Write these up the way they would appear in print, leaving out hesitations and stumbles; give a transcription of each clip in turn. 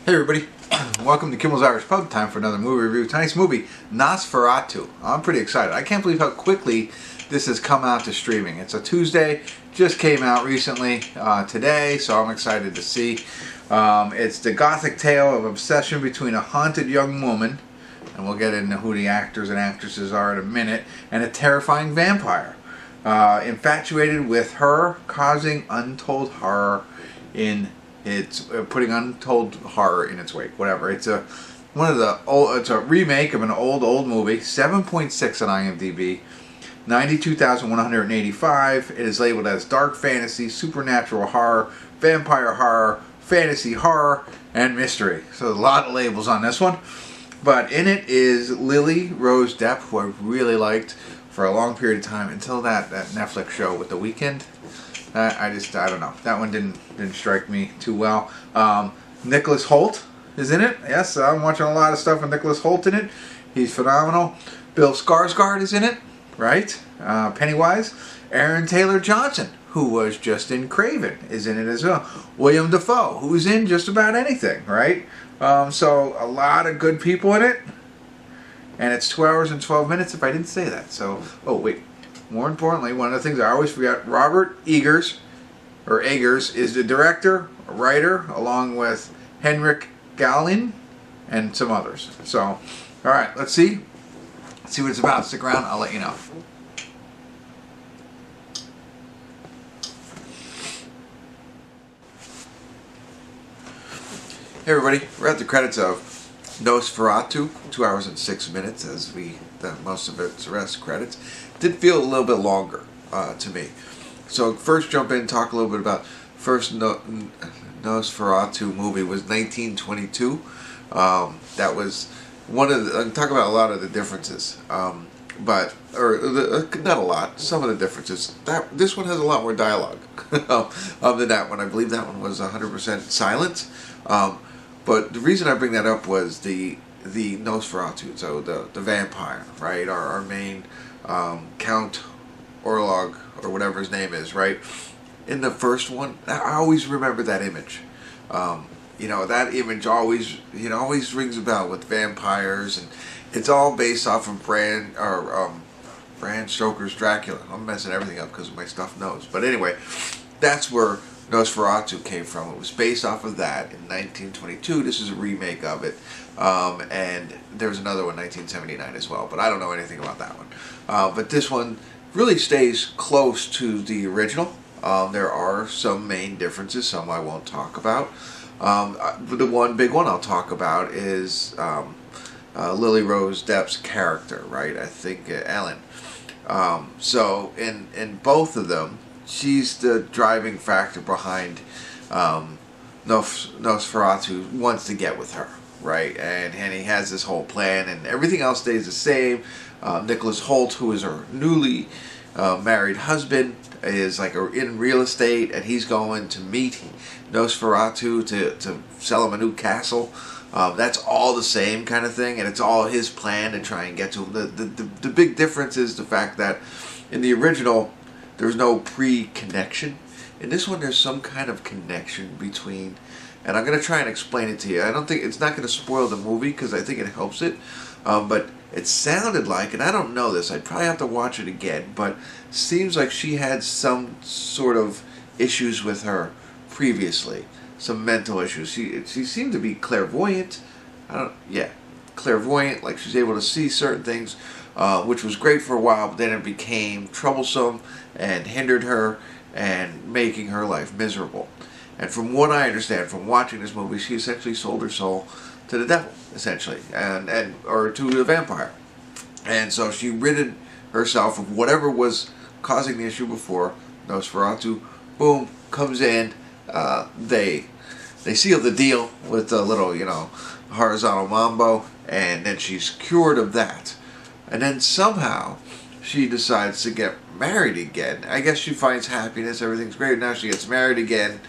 Hey everybody, welcome to Kimmel's Irish Pub. Time for another movie review. Tonight's movie, Nosferatu. I'm pretty excited. I can't believe how quickly this has come out to streaming. It's a Tuesday, just came out recently today, so I'm excited to see. It's the gothic tale of obsession between a haunted young woman, and we'll get into who the actors and actresses are in a minute, and a terrifying vampire. Infatuated with her, causing untold horror in It's putting untold horror in its wake. Whatever. It's a remake of an old movie. 7.6 on IMDb. 92,185. It is labeled as dark fantasy, supernatural horror, vampire horror, fantasy horror, and mystery. So there's a lot of labels on this one. But in it is Lily Rose Depp, who I really liked for a long period of time until that Netflix show with The Weeknd. I don't know. That one didn't strike me too well. Nicholas Hoult is in it. Yes, I'm watching a lot of stuff with Nicholas Hoult in it. He's phenomenal. Bill Skarsgård is in it, right? Pennywise. Aaron Taylor Johnson, who was just in Craven, is in it as well. Willem Dafoe, who's in just about anything, right? So a lot of good people in it. And it's 2 hours and 12 minutes if I didn't say that. So, oh wait. More importantly, one of the things I always forget, Robert Eggers is the director, writer, along with Henrik Gallin and some others. So, alright, let's see what it's about. Stick around, I'll let you know. Hey everybody, we're at the credits of Nosferatu, 2 hours and 6 minutes as most of it's the rest credits. Did feel a little bit longer to me. So first jump in, talk a little bit about first Nosferatu movie was 1922. That was one of the, talk about a lot of the differences, not a lot, some of the differences. This one has a lot more dialogue than that one. I believe that one was 100% silent. But the reason I bring that up was the Nosferatu, so the vampire, right? Our main Count Orlog, or whatever his name is, right? In the first one, I always remember that image. That image always rings a bell with vampires, and it's all based off of Bram Stoker's Dracula. I'm messing everything up because of my stuffed nose. But anyway, that's where Nosferatu came from. It was based off of that in 1922. This is a remake of it. And there's another one, 1979 as well, but I don't know anything about that one. But this one really stays close to the original. There are some main differences, some I won't talk about. The one big one I'll talk about is Lily Rose Depp's character, right? I think Ellen. So in both of them, she's the driving factor behind Nosferatu wants to get with her, right? And he has this whole plan, and everything else stays the same. Nicholas Hoult, who is her newly married husband, is like in real estate, and he's going to meet Nosferatu to sell him a new castle. That's all the same kind of thing, and it's all his plan to try and get to him. The big difference is the fact that in the original, there's no pre-connection. In this one, there's some kind of connection between, and I'm going to try and explain it to you. I don't think, it's not going to spoil the movie because I think it helps it. But it sounded like, and I don't know this, I'd probably have to watch it again, but seems like she had some sort of issues with her previously. Some mental issues. She seemed to be clairvoyant. Clairvoyant, like she's able to see certain things, which was great for a while, but then it became troublesome and hindered her and making her life miserable. And from what I understand from watching this movie, she essentially sold her soul to the devil, essentially, or to the vampire. And so she ridded herself of whatever was causing the issue before. Nosferatu, boom, comes in. They seal the deal with a little, horizontal mambo, and then she's cured of that. And then somehow she decides to get married again. I guess she finds happiness, everything's great. Now she gets married again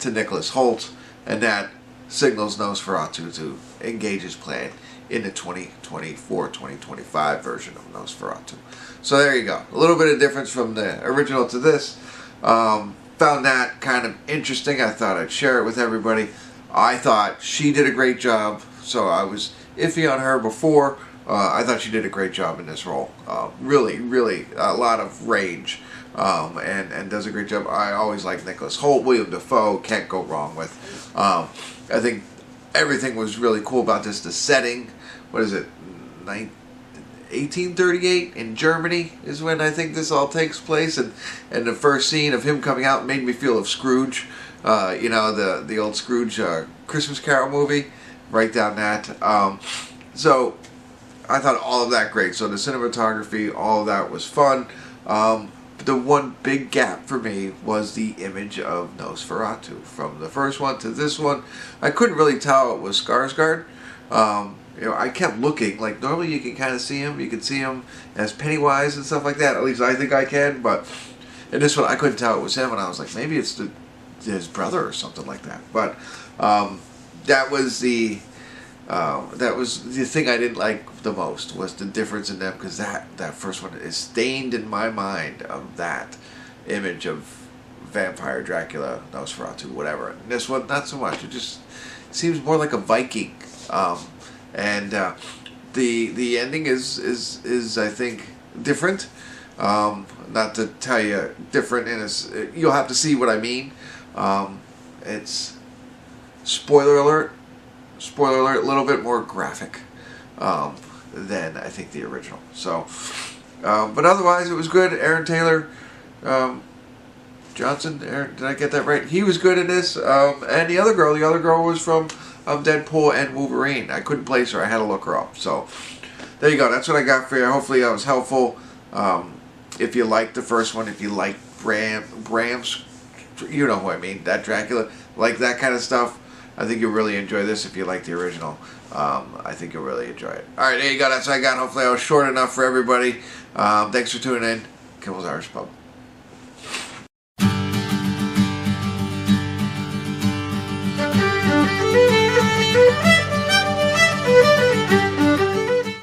to Nicholas Hoult, and that signals Nosferatu to engage his plan in the 2024-2025 version of Nosferatu. So there you go. A little bit of difference from the original to this. Found that kind of interesting. I thought I'd share it with everybody. I thought she did a great job. So I was iffy on her before. I thought she did a great job in this role. Really a lot of range, and does a great job. I always like Nicholas Hoult. Willem Dafoe, can't go wrong with. I think everything was really cool about this. The setting, what is it, 1838 in Germany is when I think this all takes place, and the first scene of him coming out made me feel of Scrooge, the old Scrooge Christmas Carol movie, right down that. So I thought all of that great. So the cinematography, all of that was fun. But the one big gap for me was the image of Nosferatu. From the first one to this one, I couldn't really tell it was Skarsgård. I kept looking. Like, normally you can kind of see him. You can see him as Pennywise and stuff like that. At least I think I can. But in this one, I couldn't tell it was him. And I was like, maybe it's his brother or something like that. But that was the thing I didn't like the most, was the difference in them, because that first one is stained in my mind of that image of vampire Dracula, Nosferatu, whatever. And this one, not so much. It just seems more like a Viking. And the ending is I think different. Not to tell you different, you'll have to see what I mean. It's spoiler alert, a little bit more graphic than I think the original. So, but otherwise it was good. Aaron Taylor Johnson, did I get that right? He was good in this. And the other girl was from Deadpool and Wolverine. I couldn't place her. I had to look her up. So there you go. That's what I got for you. Hopefully that was helpful. If you liked the first one, if you like Bram's, you know who I mean, that Dracula, like that kind of stuff, I think you'll really enjoy this. If you like the original, I think you'll really enjoy it. Alright, there you go. That's what I got. Hopefully I was short enough for everybody. Thanks for tuning in. Kimmel's Irish Pub.